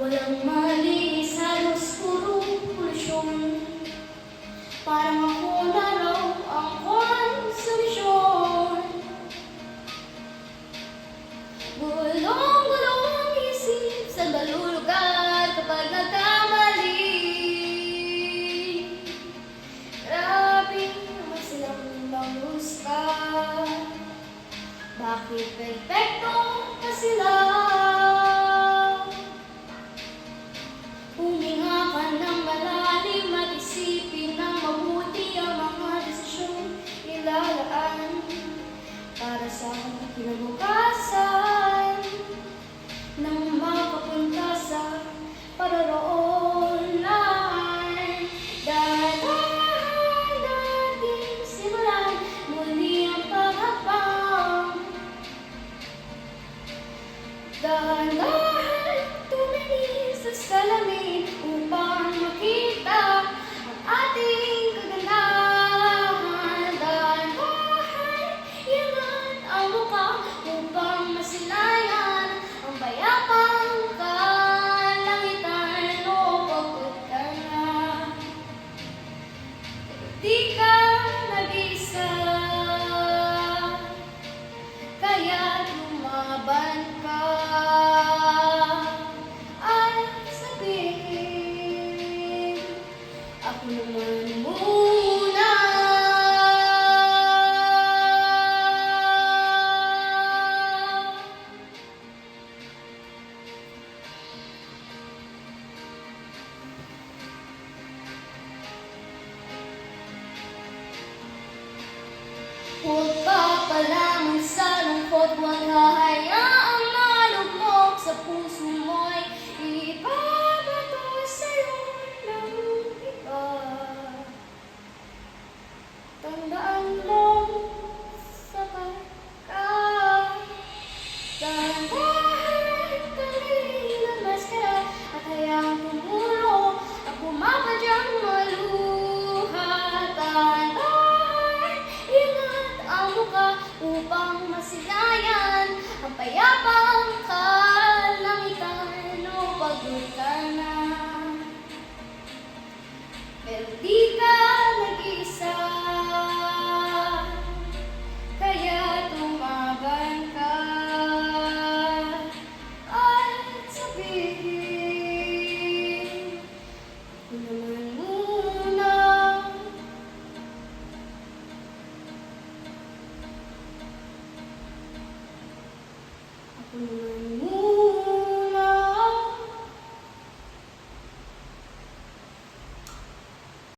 Walang malinis, halos puro polusyon. Parang ako na raw ang konsolusyon. Gulong-gulong ang isip sa balulugar kapag nagkamali. Grabe naman silang mahusga. Bakit perfecto pa sila? Huminga ka ng malalim at isipin ng mabuti ang mga desisyong ilalaan para sa kinabukasan nang makapunta sa paroroonan. Dahan-dahan natin simulan muli ang paghapang. Dahan-dahan tumingin sa salamin upang makita ang ating kagandahan. Dahan-dahan iangat ang mukha upang masilayan ang payapang kalangitan. O pagod ka na, di ka nag-isa, kaya lumaban ka. Ako naman muna. Huwag ka palamang sa lungkot, huwag hahayaang malugmok sa puso mo'y ibabato sa'yo ng iba. Tandaan mo sapat ka. Dahan-dahan tanggalin ang maskara at hayaang tumulo ang pumapadyang maluha. Dahan-dahan iangat ang mukha upang masilayan ang payapang kalangitan. O pagod ka na, pero di ka nag-isa, kaya tumaban ka at sabihin, ako naman muna. Ako naman